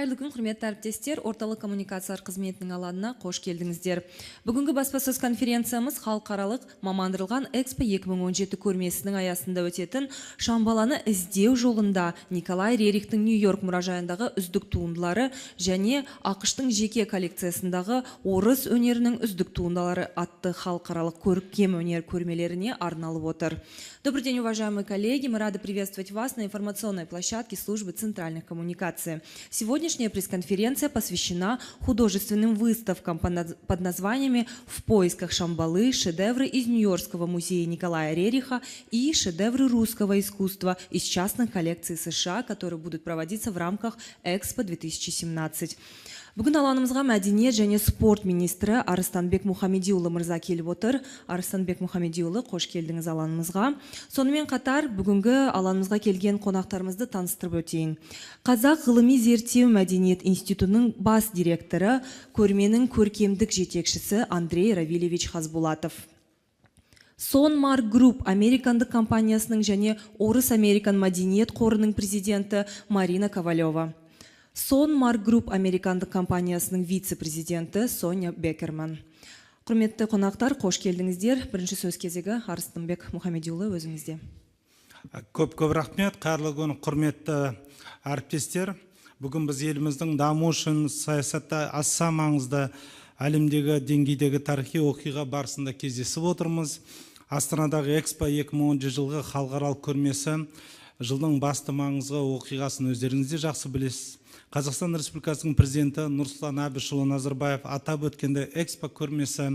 Қайырлы күн, құрметті әріптестер, орталық коммуникациялар қызметінің алаңына қош келдіңіздер. Бүгінгі баспасөз конференциямыз халықаралық мамандырылған Экспо 2017 көрмесінің аясында өтетін Шамбаланы іздеу жолында Николай Рерихтің Нью-Йорк мұражайындағы үздік туындылары және ақштың жеке коллекциясындағы орыс өнерінің үздік туындылары атты халықаралық көркем өнер көрмелеріне арналып отыр. Добрый день, уважаемые коллеги! Мы рады приветствовать вас на информационной площадке службы центральных коммуникаций. Сегодняшняя пресс-конференция посвящена художественным выставкам под названиями «В поисках Шамбалы», шедевры из Нью-Йоркского музея Николая Рериха и шедевры русского искусства из частных коллекций США, которые будут проводиться в рамках Экспо 2017. Бүгін алаңымызға мәдениет және спорт министрі Арыстанбек Мұхамедиұлы мырза келіп отыр. Арыстанбек Мұхамедиұлы, қош келдіңіз алаңымызға. Сонымен қатар бүгінгі алаңымызға келген қонақтарымызды таныстырып өтейін. Қазақ ғылыми зерттеу мәдениет институтының бас директоры, көрменің көркемдік жетекшісі Андрей Равильевич Хазбулатов. Сонмар Групп американдық компаниясының және Орыс Американ мәдениет қорының президенті Марина Ковалева. Сонмар Групп американдық компаниясының вице-президенті Соня Бекерман. Құрметті қонақтар, қош келдіңіздер. Бірінші сөз кезегі Арыстанбек Мұхамедиұлы, өзіңізде. Көп рахмет, қайырлы күн, құрметті әріптестер. Бүгін біз еліміздің даму үшін саясатта аса маңызды әлемдегі деңгейдегі тарихи оқиға барысында кездесіп отырмыз. Астанадағы Экспо 2010 жылғы халықаралық көрмесі жылдың басты маңызды оқиғасын өздеріңізде жақсы білесіз. Қазақстан Республикасының президенті Нұрсұлтан Әбішұлы Назарбаев атап өткенде Экспо көрмесі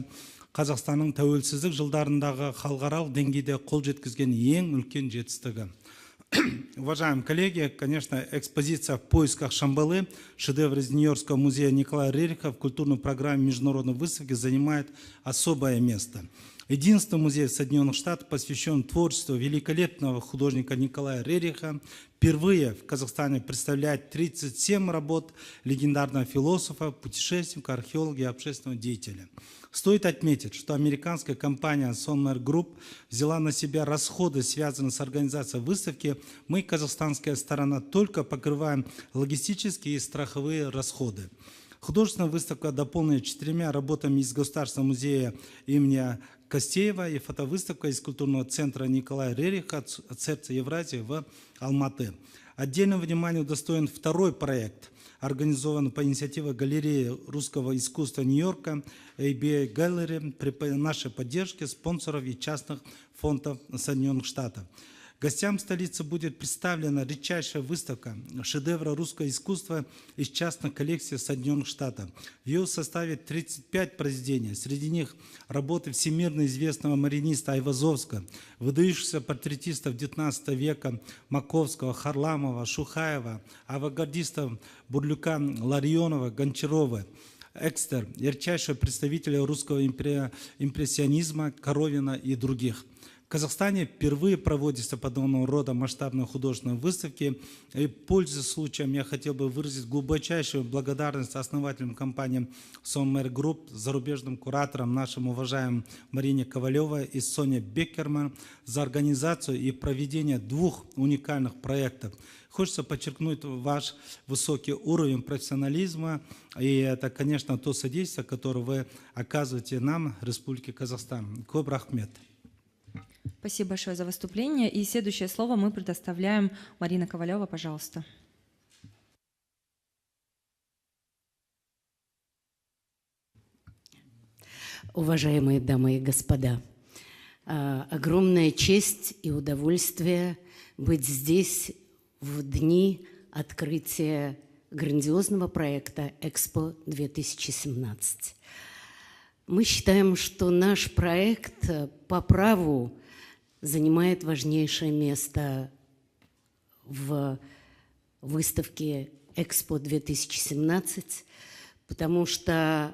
Қазақстанның тәуелсіздік жылдарындағы халықаралық деңгейде қол жеткізген ең үлкен жетістігі. Уважаемые коллеги, конечно, экспозиция «В поисках Шамбалы», шедевр из Нью-Йоркского музея Николая Рериха в культурной программе международной выставки занимает особое место. Единственный музей Соединенных Штатов посвящен творчеству великолепного художника Николая Рериха. Впервые в Казахстане представляет 37 работ легендарного философа, путешественника, археолога и общественного деятеля. Стоит отметить, что американская компания Sonmar Group взяла на себя расходы, связанные с организацией выставки. Мы, казахстанская сторона, только покрываем логистические и страховые расходы. Художественная выставка дополнена 4 работами из Государственного музея имени Костеева и фотовыставка из культурного центра Николая Рериха от сердца Евразии в Алматы. Отдельного внимания удостоен второй проект, организован по инициативе галереи русского искусства Нью-Йорка ABA Gallery при нашей поддержке спонсоров и частных фондов Соединенных Штатов. Гостям столицы будет представлена редчайшая выставка шедевра русского искусства из частных коллекций Соединенных Штатов. В ее составе 35 произведений. Среди них работы всемирно известного мариниста Айвазовского, выдающихся портретистов XIX века Маковского, Харламова, Шухаева, авангардистов Бурлюка, Ларионова, Гончарова, Экстер, ярчайшего представителя русского импрессионизма Коровина и других. В Казахстане впервые проводятся подобного рода масштабные художественные выставки. И, пользуясь случаем, я хотел бы выразить глубочайшую благодарность основателям компании Sonmar Group, зарубежным кураторам, нашим уважаемым Марине Ковалевой и Соне Бекерман за организацию и проведение 2 уникальных проектов. Хочется подчеркнуть ваш высокий уровень профессионализма, и это, конечно, то содействие, которое вы оказываете нам, Республике Казахстан. Көп рахмет. Спасибо большое за выступление. И следующее слово мы предоставляем Марине Ковалева, пожалуйста. Уважаемые дамы и господа, огромная честь и удовольствие быть здесь в дни открытия грандиозного проекта Экспо 2017. Мы считаем, что наш проект по праву занимает важнейшее место в выставке Экспо 2017, потому что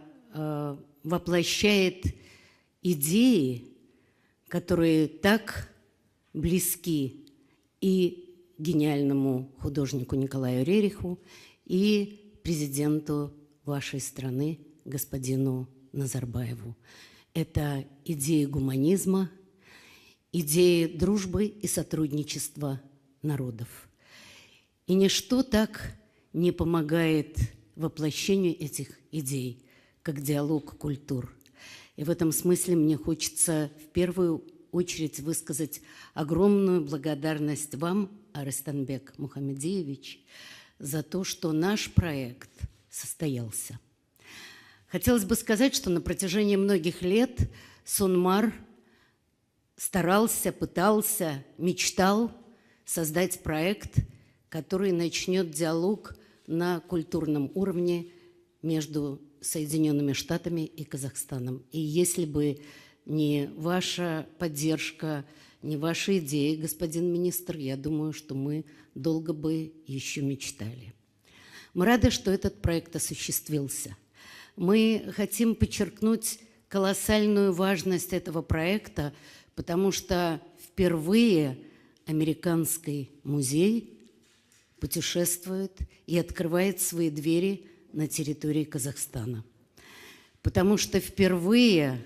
воплощает идеи, которые так близки и гениальному художнику Николаю Рериху, и президенту вашей страны, господину Назарбаеву. Это идеи гуманизма, идеи дружбы и сотрудничества народов. И ничто так не помогает воплощению этих идей, как диалог культур. И в этом смысле мне хочется в первую очередь высказать огромную благодарность вам, Арыстанбек Мухамедиевич, за то, что наш проект состоялся. Хотелось бы сказать, что на протяжении многих лет Сонмар старался, пытался, мечтал создать проект, который начнет диалог на культурном уровне между Соединенными Штатами и Казахстаном. И если бы не ваша поддержка, не ваши идеи, господин министр, я думаю, что мы долго бы еще мечтали. Мы рады, что этот проект осуществился. Мы хотим подчеркнуть колоссальную важность этого проекта, потому что впервые американский музей путешествует и открывает свои двери на территории Казахстана. Потому что впервые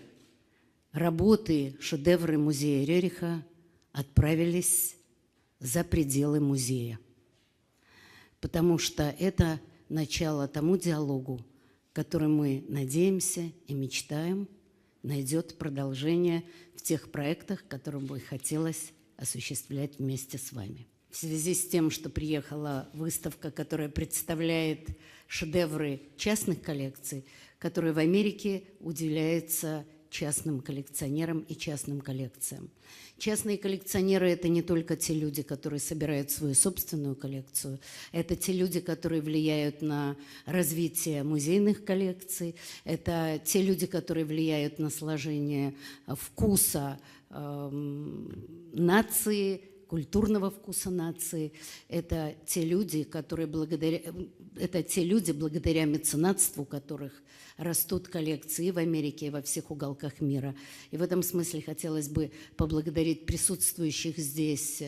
работы, шедевры музея Рериха отправились за пределы музея. Потому что это начало тому диалогу, который мы надеемся и мечтаем, найдет продолжение в тех проектах, которые бы хотелось осуществлять вместе с вами. В связи с тем, что приехала выставка, которая представляет шедевры частных коллекций, которые в Америке уделяются частным коллекционерам и частным коллекциям. Частные коллекционеры – это не только те люди, которые собирают свою собственную коллекцию, это те люди, которые влияют на развитие музейных коллекций, это те люди, которые влияют на сложение вкуса нации, культурного вкуса нации. Это те люди, благодаря меценатству которых растут коллекции и в Америке, и во всех уголках мира. И в этом смысле хотелось бы поблагодарить присутствующих здесь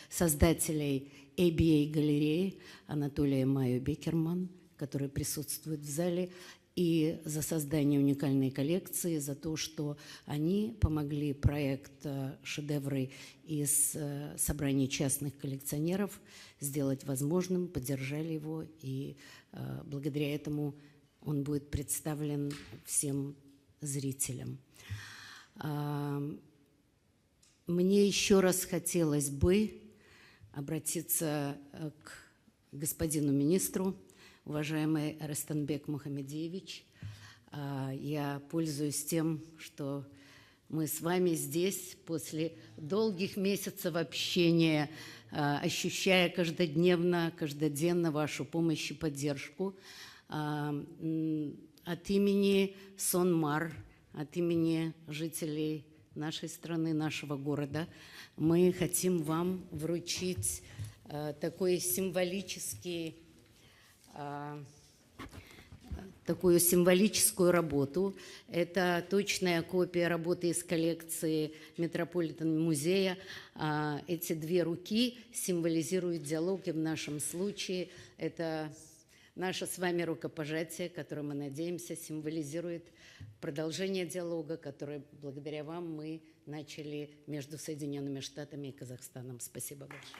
создателей ABA-галереи Анатолия и Майю Бекерман, которые присутствуют в зале, и за создание уникальной коллекции, за то, что они помогли проект «Шедевры» из собрания частных коллекционеров сделать возможным, поддержали его, и благодаря этому он будет представлен всем зрителям. Мне еще раз хотелось бы обратиться к господину министру. Уважаемый Арыстанбек Мухамедиевич, я пользуюсь тем, что мы с вами здесь после долгих месяцев общения, ощущая каждодневно вашу помощь и поддержку, от имени Сонмар, от имени жителей нашей страны, нашего города, мы хотим вам вручить такую символическую работу. Это точная копия работы из коллекции Метрополитен-музея. Эти две руки символизируют диалог, и в нашем случае это наше с вами рукопожатие, которое, мы надеемся, символизирует продолжение диалога, который благодаря вам мы начали между Соединенными Штатами и Казахстаном. Спасибо большое.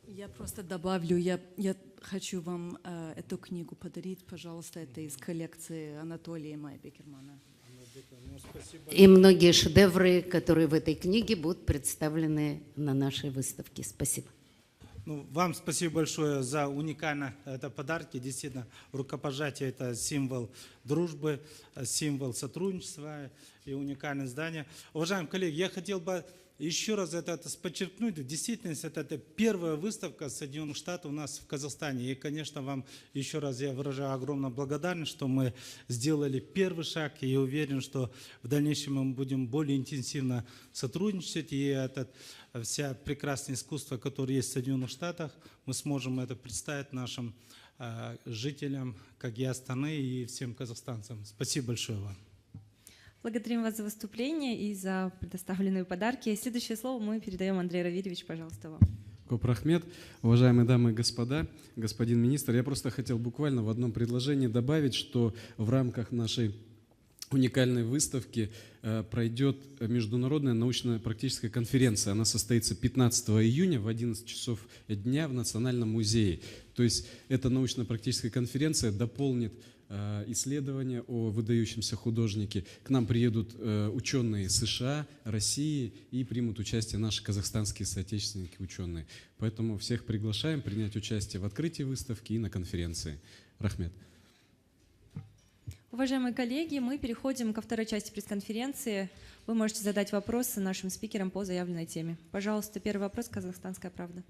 Я просто добавлю, я хочу вам эту книгу подарить, пожалуйста, это из коллекции Анатолия и Майи Бекермана. И многие шедевры, которые в этой книге, будут представлены на нашей выставке. Спасибо. Вам спасибо большое за уникальные подарки. Действительно, рукопожатие – это символ дружбы, символ сотрудничества и уникальное здание. Уважаемые коллеги, я хотел бы еще раз это подчеркнуть. В действительности, это первая выставка Соединенных Штатов у нас в Казахстане. И, конечно, вам еще раз я выражаю огромную благодарность, что мы сделали первый шаг. И я уверен, что в дальнейшем мы будем более интенсивно сотрудничать. И вся прекрасное искусство, которое есть в Соединенных Штатах, мы сможем это представить нашим жителям, как и Астаны, и всем казахстанцам. Спасибо большое вам. Благодарим вас за выступление и за предоставленные подарки. Следующее слово мы передаем Андрею Равильевичу, пожалуйста, вам. Копрахмет, уважаемые дамы и господа, господин министр, я просто хотел буквально в одном предложении добавить, что в рамках нашей уникальной выставки пройдет международная научно-практическая конференция. Она состоится 15 июня в 11 часов дня в Национальном музее. То есть эта научно-практическая конференция дополнит исследования о выдающемся художнике. К нам приедут ученые США, России и примут участие наши казахстанские соотечественники ученые. Поэтому всех приглашаем принять участие в открытии выставки и на конференции. Рахмет. Уважаемые коллеги, мы переходим ко второй части пресс-конференции. Вы можете задать вопросы нашим спикерам по заявленной теме. Пожалуйста, первый вопрос «Казахстанская правда».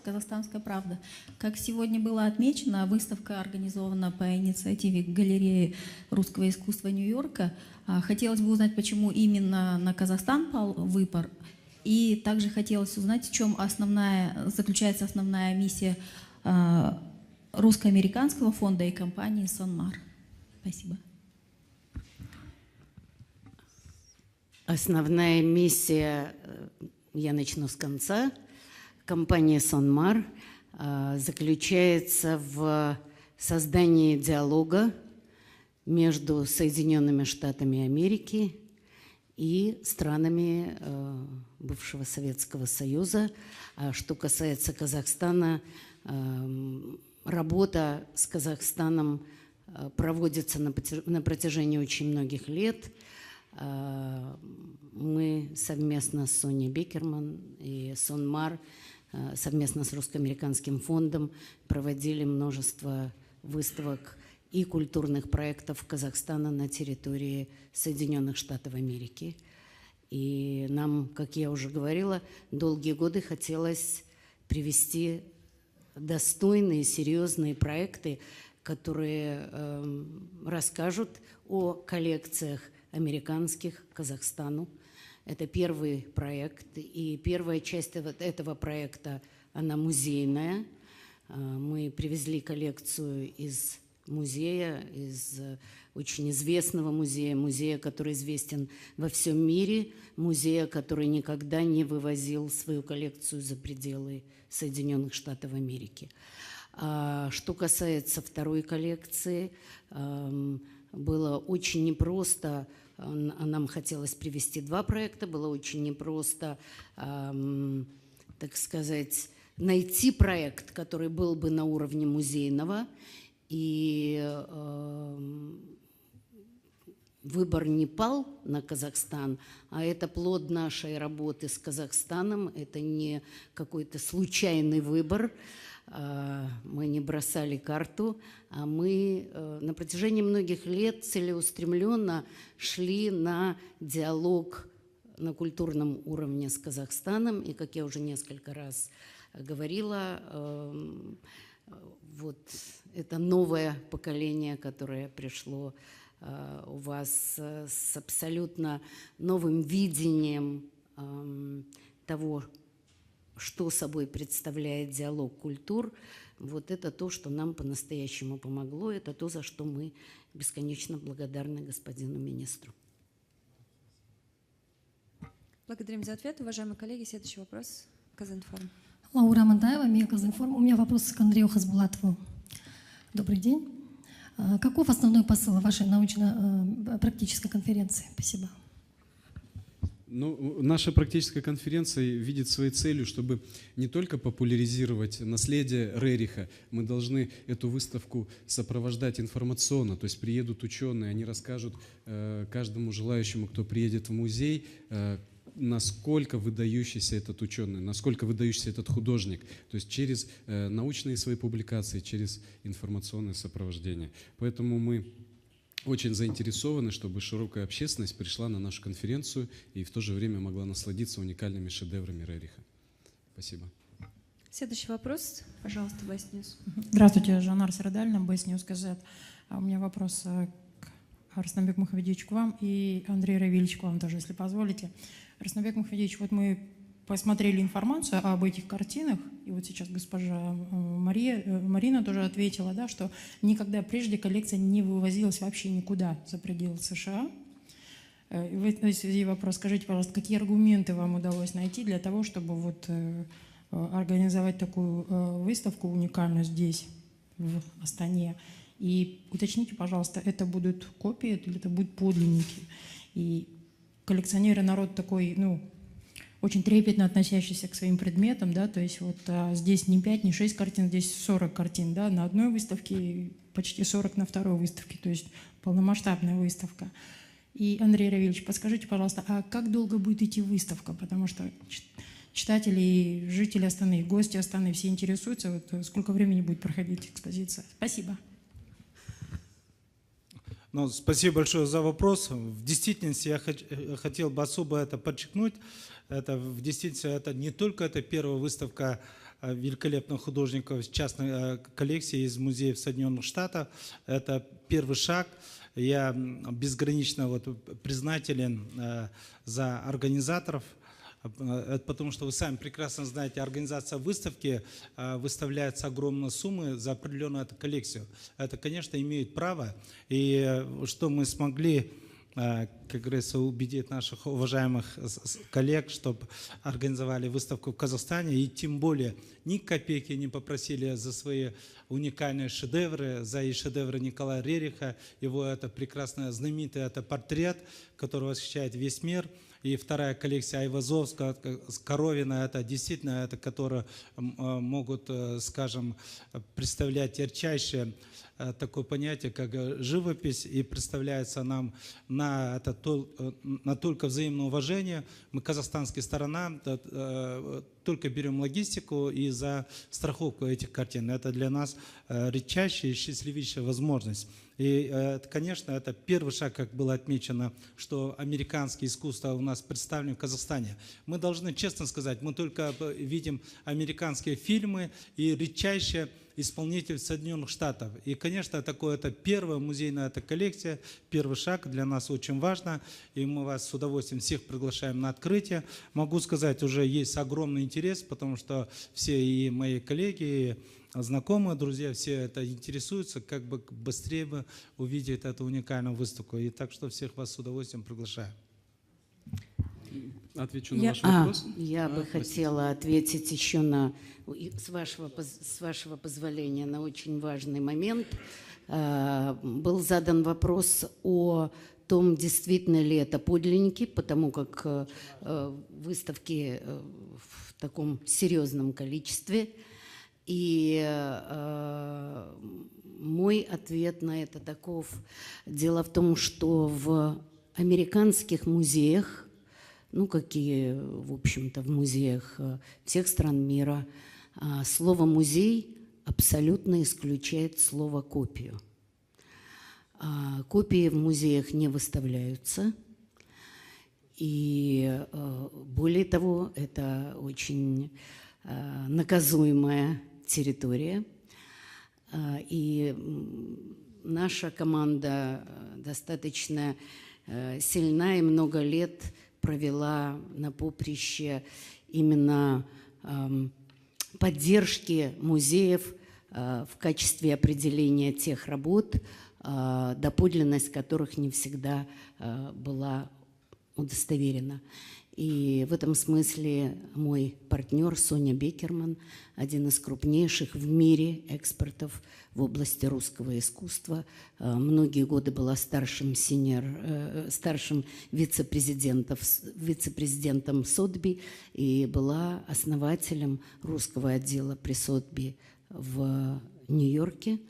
«Казахстанская правда». Как сегодня было отмечено, выставка организована по инициативе галереи русского искусства Нью-Йорка. Хотелось бы узнать, почему именно на Казахстан пал выбор. И также хотелось узнать, в чем заключается основная миссия русско-американского фонда и компании «Сонмар». Спасибо. Основная миссия, я начну с конца, компании «Сонмар» заключается в создании диалога между Соединенными Штатами Америки и странами бывшего Советского Союза. А что касается Казахстана, работа с Казахстаном проводится на протяжении очень многих лет. Мы совместно с Соней Бекерман и «Сонмар», совместно с Русско-американским фондом проводили множество выставок и культурных проектов Казахстана на территории Соединенных Штатов Америки. И нам, как я уже говорила, долгие годы хотелось привести достойные, серьезные проекты, которые расскажут о коллекциях американских Казахстану. Это первый проект, и первая часть этого проекта, она музейная. Мы привезли коллекцию из музея, из очень известного музея, который известен во всем мире, музея, который никогда не вывозил свою коллекцию за пределы Соединенных Штатов Америки. Что касается второй коллекции, было очень непросто, нам хотелось привести два проекта, было очень непросто, так сказать, найти проект, который был бы на уровне музейного, и выбор не пал на Казахстан, а это плод нашей работы с Казахстаном, это не какой-то случайный выбор. Мы не бросали карту, а мы на протяжении многих лет целеустремленно шли на диалог на культурном уровне с Казахстаном. И, как я уже несколько раз говорила, вот это новое поколение, которое пришло у вас с абсолютно новым видением того, что собой представляет диалог культур, вот это то, что нам по-настоящему помогло, это то, за что мы бесконечно благодарны господину министру. Благодарим за ответ. Уважаемые коллеги, следующий вопрос. Казинформ. Лаура Мандаева, МИА Казинформ. У меня вопрос к Андрею Хазбулатову. Добрый день. Каков основной посыл вашей научно-практической конференции? Спасибо. Ну, наша практическая конференция видит своей целью, чтобы не только популяризировать наследие Рериха, мы должны эту выставку сопровождать информационно, то есть приедут ученые, они расскажут каждому желающему, кто приедет в музей, насколько выдающийся этот ученый, насколько выдающийся этот художник, то есть через научные свои публикации, через информационное сопровождение. Поэтому мы очень заинтересованы, чтобы широкая общественность пришла на нашу конференцию и в то же время могла насладиться уникальными шедеврами Рериха. Спасибо. Следующий вопрос. Пожалуйста, Бэс Ньюс. Здравствуйте, Жанар Сардальна, Бэс Ньюс КЗ. У меня вопрос к Арыстанбек Мухамедиевичу к вам и Андрею Равильевичу к вам тоже, если позволите. Арыстанбек Мухамедиевич, вот мы посмотрели информацию об этих картинах, и вот сейчас госпожа Марина тоже ответила, да, что никогда прежде коллекция не вывозилась вообще никуда за пределы США. В этой связи вопрос, скажите, пожалуйста, какие аргументы вам удалось найти для того, чтобы вот организовать такую выставку уникальную здесь, в Астане? И уточните, пожалуйста, это будут копии или это будут подлинники? И коллекционеры народ такой, ну, очень трепетно относящийся к своим предметам, да, то есть вот здесь не 5, не 6 картин, здесь 40 картин, да, на одной выставке, почти 40 на второй выставке, то есть полномасштабная выставка. И, Андрей Равильевич, подскажите, пожалуйста, а как долго будет идти выставка? Потому что читатели, жители Астаны, гости Астаны все интересуются, вот сколько времени будет проходить экспозиция? Спасибо. Ну, спасибо большое за вопрос. В действительности я хотел бы особо это подчеркнуть. Это в действительности это не только это первая выставка великолепных художников частной коллекции из музеев Соединенных Штатов. Это первый шаг. Я безгранично признателен за организаторов. Это потому что вы сами прекрасно знаете, организация выставки выставляется огромные суммы за определенную эту коллекцию. Это, конечно, имеет право. И что мы смогли, как говорится, убедить наших уважаемых коллег, чтобы организовали выставку в Казахстане, и тем более ни копейки не попросили за свои уникальные шедевры, за и шедевры Николая Рериха, его это прекрасный, знаменитый это портрет, который восхищает весь мир. И вторая коллекция Айвазовского, Коровина, это действительно, это, которые могут, скажем, представлять ярчайшее такое понятие, как живопись, и представляется нам на только взаимное уважение. Мы, казахстанская сторона, только берем логистику и за страховку этих картин. Это для нас редчайшая и счастливейшая возможность. И, конечно, это первый шаг, как было отмечено, что американское искусство у нас представлено в Казахстане. Мы должны честно сказать, мы только видим американские фильмы и редчайшие исполнитель Соединенных Штатов. И, конечно, это первая музейная коллекция, первый шаг для нас очень важно. И мы вас с удовольствием всех приглашаем на открытие. Могу сказать, уже есть огромный интерес, потому что все и мои коллеги, и знакомые, друзья, все это интересуются, как бы быстрее бы увидеть эту уникальную выставку. И так что всех вас с удовольствием приглашаю. Отвечу на ваш вопрос. Я бы хотела ответить еще на, с вашего позволения, на очень важный момент. Был задан вопрос о том, действительно ли это подлинники, потому как выставки в таком серьезном количестве. И мой ответ на это таков. Дело в том, что в американских музеях, ну, какие, в общем-то, в музеях всех стран мира, слово «музей» абсолютно исключает слово «копию». Копии в музеях не выставляются. И более того, это очень наказуемая территория. И наша команда достаточно сильна и много лет провела на поприще именно поддержки музеев в качестве определения тех работ, доподлинность которых не всегда была удостоверена. И в этом смысле мой партнер Соня Бекерман, один из крупнейших в мире экспертов в области русского искусства, многие годы была старшим вице-президентом Сотби и была основателем русского отдела при Сотби в Нью-Йорке.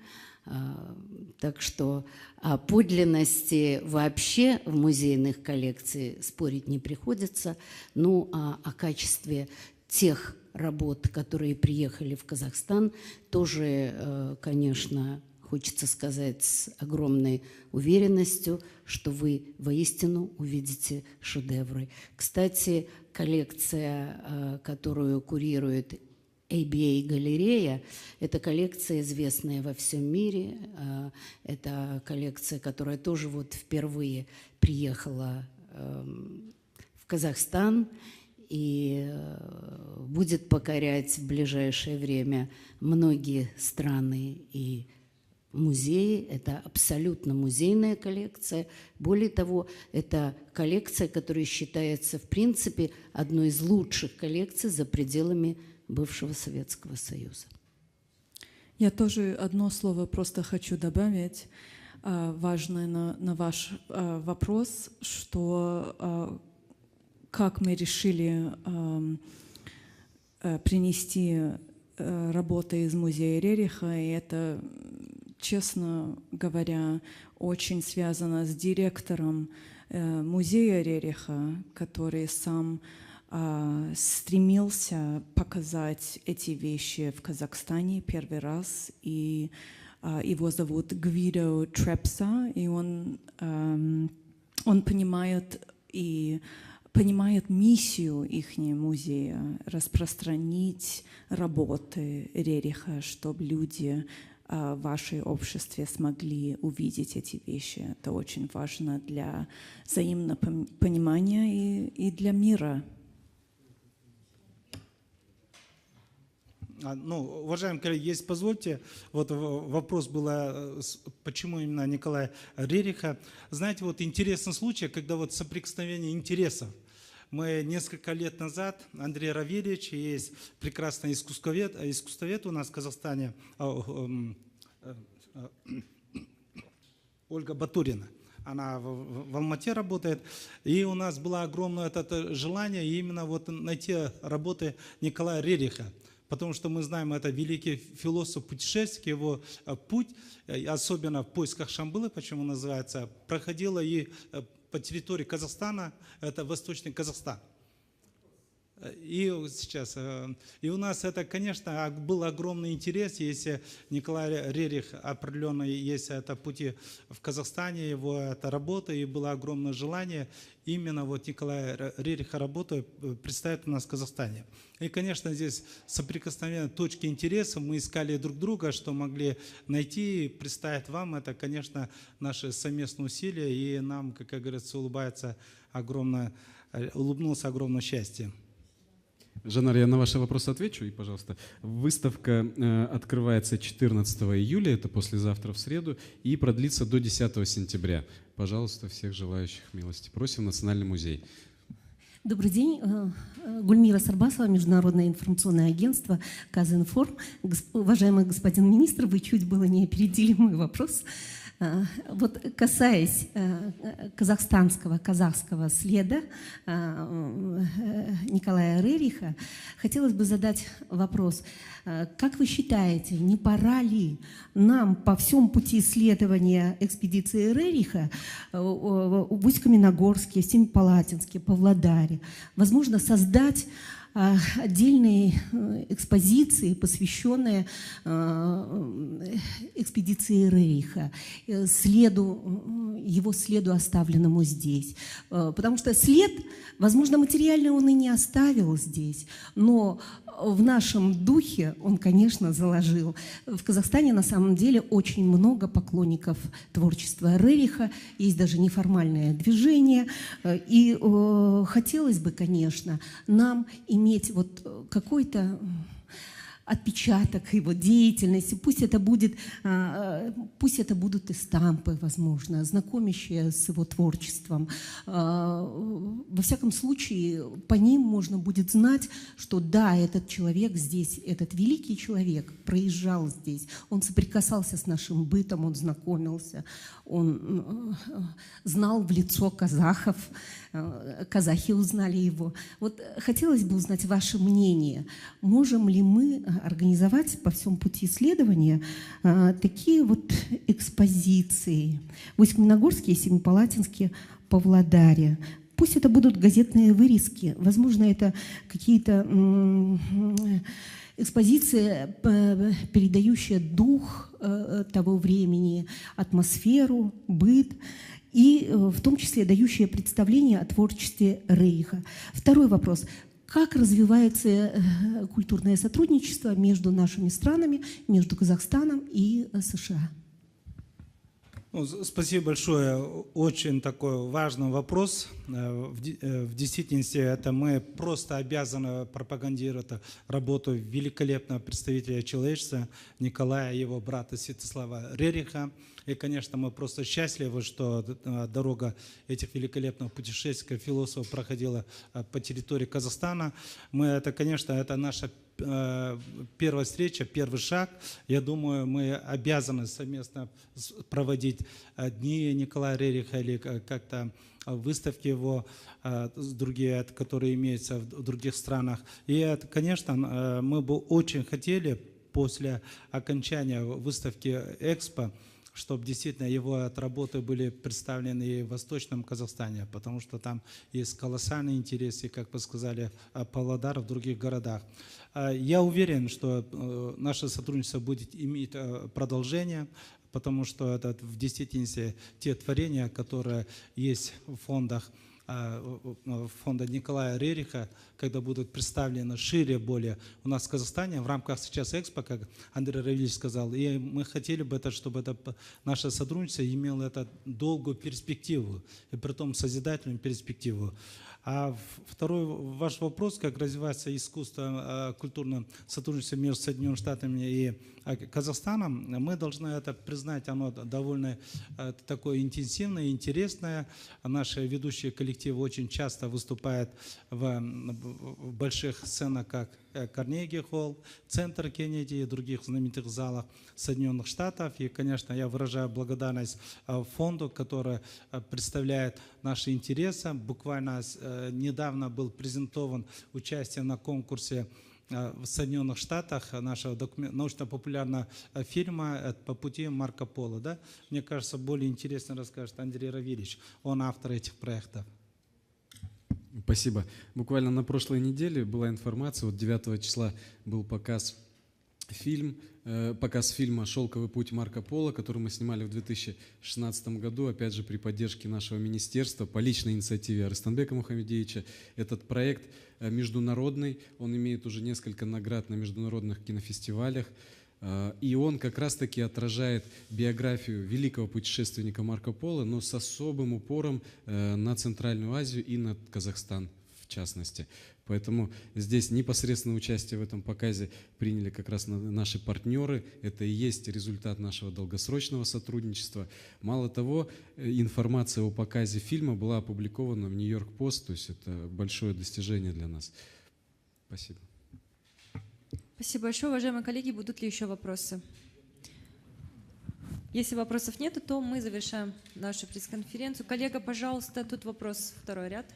Так что о подлинности вообще в музейных коллекциях спорить не приходится. Ну, а о качестве тех работ, которые приехали в Казахстан, тоже, конечно, хочется сказать с огромной уверенностью, что вы воистину увидите шедевры. Кстати, коллекция, которую курирует ABA-галерея, это коллекция, известная во всем мире. Это коллекция, которая тоже вот впервые приехала в Казахстан и будет покорять в ближайшее время многие страны и музеи. Это абсолютно музейная коллекция. Более того, это коллекция, которая считается, в принципе, одной из лучших коллекций за пределами бывшего Советского Союза. Я тоже одно слово просто хочу добавить, важное на ваш вопрос, что как мы решили принести работы из музея Рериха, и это, честно говоря, очень связано с директором музея Рериха, который сам стремился показать эти вещи в Казахстане первый раз, и его зовут Гвидо Трепса, и он понимает миссию их музея распространить работы Рериха, чтобы люди в вашей обществе смогли увидеть эти вещи. Это очень важно для взаимного понимания и для мира. Ну, уважаемые коллеги, если позвольте, вот вопрос был, почему именно Николая Рериха. Знаете, вот интересный случай, когда вот соприкосновение интересов. Мы несколько лет назад, Андрей Равильевич, есть прекрасный искусствовед у нас в Казахстане, Ольга Батурина. Она в Алмате работает, и у нас было огромное это желание именно вот найти работы Николая Рериха. Потому что мы знаем, это великий философ, путешественник, его путь, особенно в поисках Шамбалы, почему называется, проходила и по территории Казахстана, это Восточный Казахстан. И сейчас, и у нас это, конечно, был огромный интерес, если Николай Рерих определенно есть это пути в Казахстане, его это работа, и было огромное желание именно вот Николая Рериха работу представить у нас в Казахстане. И, конечно, здесь соприкосновение точки интереса, мы искали друг друга, что могли найти и представить вам, это, конечно, наши совместные усилия, и нам, как говорится, улыбнулось огромное счастье. Жанар, я на ваши вопросы отвечу, и, пожалуйста. Выставка открывается 14 июля, это послезавтра в среду, и продлится до 10 сентября. Пожалуйста, всех желающих милости просим в Национальный музей. Добрый день. Гульмира Сарбасова, Международное информационное агентство Казинформ. Уважаемый господин министр, вы чуть было не опередили мой вопрос. Вот касаясь казахского следа Николая Рериха, хотелось бы задать вопрос. Как вы считаете, не пора ли нам по всем пути исследования экспедиции Рериха в Усть-Каменогорске, Семипалатинске, Павлодаре, возможно, создать отдельные экспозиции, посвященные экспедиции Рериха, его следу, оставленному здесь. Потому что след, возможно, материально он и не оставил здесь, но в нашем духе он, конечно, заложил. В Казахстане на самом деле очень много поклонников творчества Рериха, есть даже неформальное движение. И хотелось бы, конечно, нам иметь вот какой-то отпечаток его деятельности. Пусть это будут и стампы, возможно, знакомящие с его творчеством. Во всяком случае, по ним можно будет знать, что да, этот человек здесь, этот великий человек проезжал здесь, он соприкасался с нашим бытом, он знакомился, он знал в лицо казахов, казахи узнали его. Вот хотелось бы узнать ваше мнение. Можем ли мы организовать по всем пути исследования такие вот экспозиции в Усть-Каменогорске, Семипалатинске, Павлодаре? Пусть это будут газетные вырезки, возможно, это какие-то экспозиции, передающие дух того времени, атмосферу, быт, и в том числе дающие представление о творчестве Рериха. Второй вопрос. Как развивается культурное сотрудничество между нашими странами, между Казахстаном и США? Спасибо большое. Очень такой важный вопрос. В действительности это мы просто обязаны пропагандировать работу великолепного представителя человечества Николая, его брата Святослава Рериха. И, конечно, мы просто счастливы, что дорога этих великолепных путешественников, философов проходила по территории Казахстана. Это, конечно, это наша первая встреча, первый шаг. Я думаю, мы обязаны совместно проводить дни Николая Рериха или как-то выставки его, другие, которые имеются в других странах. И, конечно, мы бы очень хотели после окончания выставки «Экспо», чтобы действительно его работы были представлены и в Восточном Казахстане, потому что там есть колоссальный интерес, и, как вы сказали, Павлодар, в других городах. Я уверен, что наше сотрудничество будет иметь продолжение, потому что это в действительности те творения, которые есть в фондах, фонда Николая Рериха, когда будут представлены шире более у нас в Казахстане в рамках сейчас Экспо, как Андрей Равильевич сказал, и мы хотели бы, чтобы наше сотрудничество имело долгую перспективу, и при том созидательную перспективу. А второй ваш вопрос, как развивается искусство, культурное сотрудничество между Соединенными Штатами и Казахстаном, мы должны это признать, оно довольно такое интенсивное, интересное. Наши ведущие коллективы очень часто выступают в больших сценах, как Карнеги Холл, Центр Кеннеди и других знаменитых залах Соединенных Штатов. И, конечно, я выражаю благодарность фонду, который представляет наши интересы. Буквально недавно был презентован участие на конкурсе в Соединенных Штатах нашего научно-популярного фильма «По пути Марко Поло». Да? Мне кажется, более интересно расскажет Андрей Равильевич. Он автор этих проектов. Спасибо. Буквально на прошлой неделе была информация, вот 9 числа был показ фильма «Шелковый путь Марко Поло», который мы снимали в 2016 году, опять же при поддержке нашего министерства, по личной инициативе Арыстанбека Мухамедиевича. Этот проект международный, он имеет уже несколько наград на международных кинофестивалях, и он как раз-таки отражает биографию великого путешественника Марко Поло, но с особым упором на Центральную Азию и на Казахстан в частности. Поэтому здесь непосредственное участие в этом показе приняли как раз наши партнеры. Это и есть результат нашего долгосрочного сотрудничества. Мало того, информация о показе фильма была опубликована в Нью-Йорк Пост, то есть это большое достижение для нас. Спасибо. Спасибо большое. Уважаемые коллеги, будут ли еще вопросы? Если вопросов нет, то мы завершаем нашу пресс-конференцию. Коллега, пожалуйста, тут вопрос, второй ряд.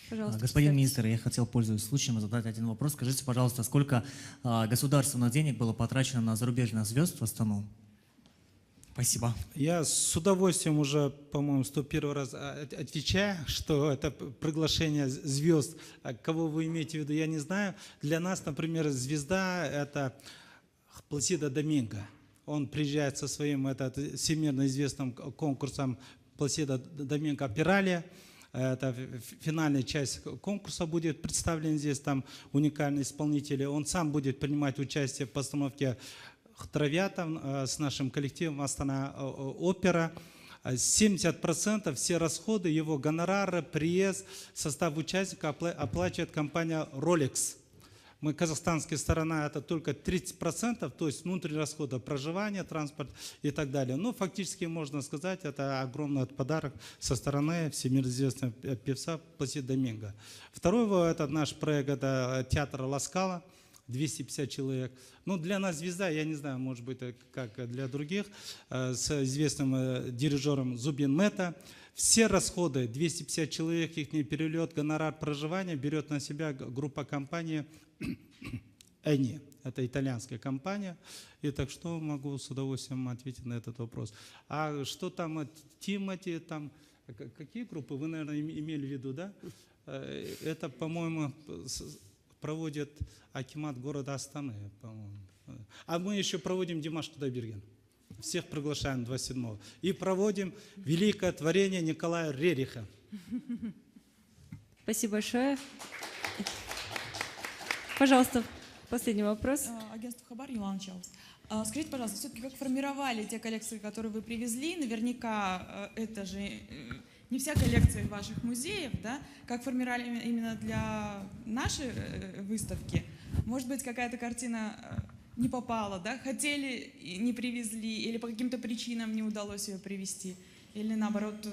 Пожалуйста, господин министр, я хотел, пользуясь случаем, задать один вопрос. Скажите, пожалуйста, сколько государственных денег было потрачено на зарубежных звезд в Астану? Спасибо. Я с удовольствием уже, по-моему, 101 раз отвечаю, что это приглашение звезд. Кого вы имеете в виду, я не знаю. Для нас, например, звезда – это Пласидо Доминго. Он приезжает со своим всемирно известным конкурсом Пласидо Доминго Пиралия. Это финальная часть конкурса будет представлена здесь, там уникальные исполнители. Он сам будет принимать участие в постановке «Травята» с нашим коллективом «Астана Опера». 70% все расходы, его гонорары, приезд, состав участника оплачивает компания Rolex. Мы, казахстанская сторона, это только 30%, то есть внутренние расходы, проживание, транспорт и так далее. Но фактически можно сказать, это огромный подарок со стороны всемирно известного певца Пласидо Доминго. Второй это наш проект, это театр Ла Скала, 250 человек. Ну, для нас звезда, я не знаю, может быть, как для других, с известным дирижером Зубин Мета. Все расходы, 250 человек, их перелет, гонорар проживания берет на себя группа компании Эни. Это итальянская компания. И так что могу с удовольствием ответить на этот вопрос. А что там, Тимати, там, какие группы вы, наверное, имели в виду, да? Это, по-моему, проводит акимат города Астаны, по-моему. А мы еще проводим Димаш Кудайберген. Всех приглашаем 27-го. И проводим великое творение Николая Рериха. Спасибо большое. Пожалуйста, последний вопрос. Агентство Хабар, Юлан Чаус. Скажите, пожалуйста, все-таки как формировали те коллекции, которые вы привезли? Наверняка это же не вся коллекция ваших музеев, да? Как формировали именно для нашей выставки? Может быть, какая-то картина не попала, да? Хотели и не привезли, или по каким-то причинам не удалось ее привезти, или наоборот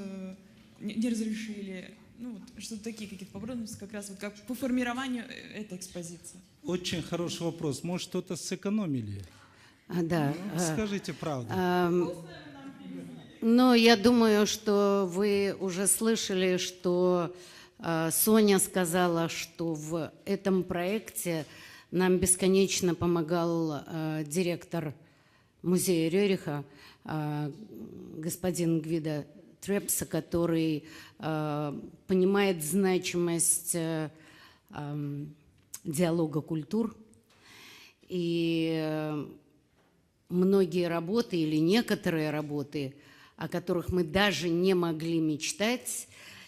не разрешили. Ну, вот, что-то такие какие-то подробности, как раз вот как по формированию этой экспозиции. Очень хороший вопрос. Может, что-то сэкономили? Да. Скажите правду. Но я думаю, что вы уже слышали, что Соня сказала, что в этом проекте нам бесконечно помогал директор музея Рериха, господин Гвидо Трепса, который понимает значимость диалога культур. И многие работы или некоторые работы, о которых мы даже не могли мечтать,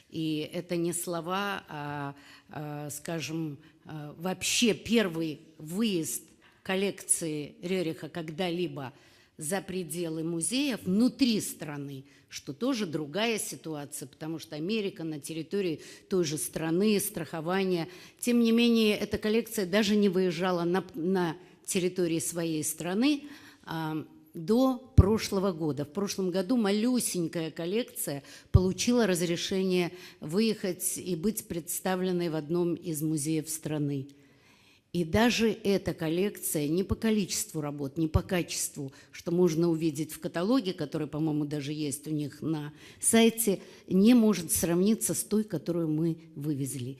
и это не слова, а скажем, вообще первый выезд коллекции Рериха когда-либо за пределы музеев внутри страны, что тоже другая ситуация, потому что Америка на территории той же страны, страхование. Тем не менее, эта коллекция даже не выезжала на территории своей страны до прошлого года. В прошлом году малюсенькая коллекция получила разрешение выехать и быть представленной в одном из музеев страны. И даже эта коллекция не по количеству работ, не по качеству, что можно увидеть в каталоге, который, по-моему, даже есть у них на сайте, не может сравниться с той, которую мы вывезли.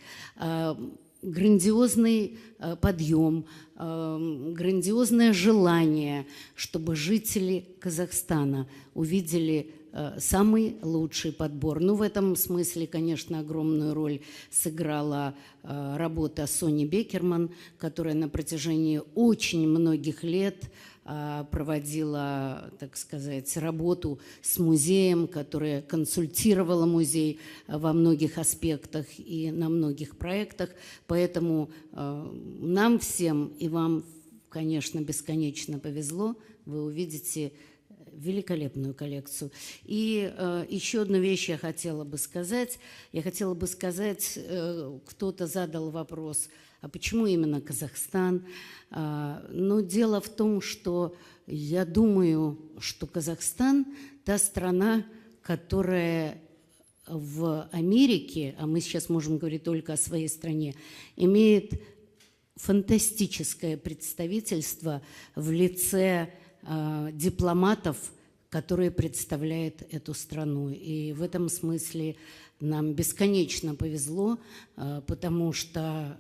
Грандиозный подъем, грандиозное желание, чтобы жители Казахстана увидели самый лучший подбор. Ну, в этом смысле, конечно, огромную роль сыграла работа Сони Бекерман, которая на протяжении очень многих лет проводила, так сказать, работу с музеем, которая консультировала музей во многих аспектах и на многих проектах. Поэтому нам всем и вам, конечно, бесконечно повезло. Вы увидите великолепную коллекцию. И еще одну вещь я хотела бы сказать. Кто-то задал вопрос, а почему именно Казахстан? Но дело в том, что я думаю, что Казахстан – та страна, которая в Америке, а мы сейчас можем говорить только о своей стране, имеет фантастическое представительство в лице дипломатов, которые представляют эту страну. И в этом смысле нам бесконечно повезло, потому что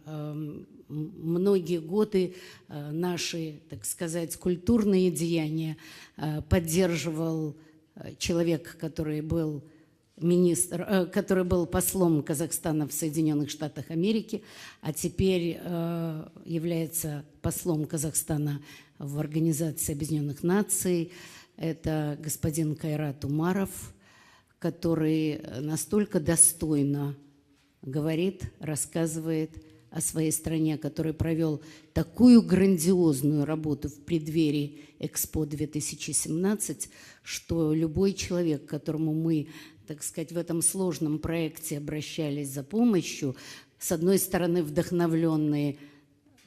многие годы наши, так сказать, культурные деяния поддерживал человек, который был послом Казахстана в Соединенных Штатах Америки, а теперь является послом Казахстана в Организации Объединенных Наций. Это господин Кайрат Умаров, который настолько достойно говорит, рассказывает о своей стране, который провел такую грандиозную работу в преддверии Экспо 2017, что любой человек, к которому мы, так сказать, в этом сложном проекте обращались за помощью, с одной стороны, вдохновленные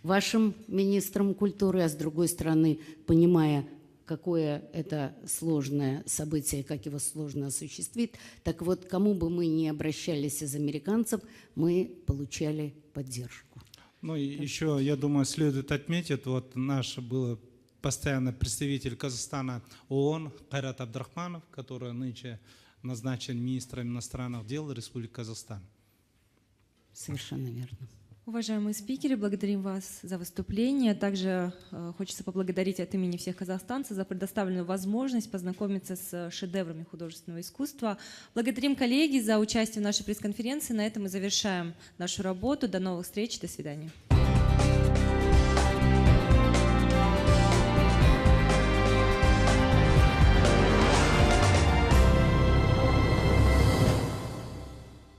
вашим министром культуры, а с другой стороны, понимая, какое это сложное событие, как его сложно осуществить. Так вот, кому бы мы ни обращались из американцев, мы получали поддержку. Ну и еще, я думаю, следует отметить, вот наш был постоянный представитель Казахстана ООН Кайрат Абдрахманов, который нынче назначен министром иностранных дел Республики Казахстан. Совершенно верно. Уважаемые спикеры, благодарим вас за выступление. Также хочется поблагодарить от имени всех казахстанцев за предоставленную возможность познакомиться с шедеврами художественного искусства. Благодарим коллеги за участие в нашей пресс-конференции. На этом мы завершаем нашу работу. До новых встреч. До свидания.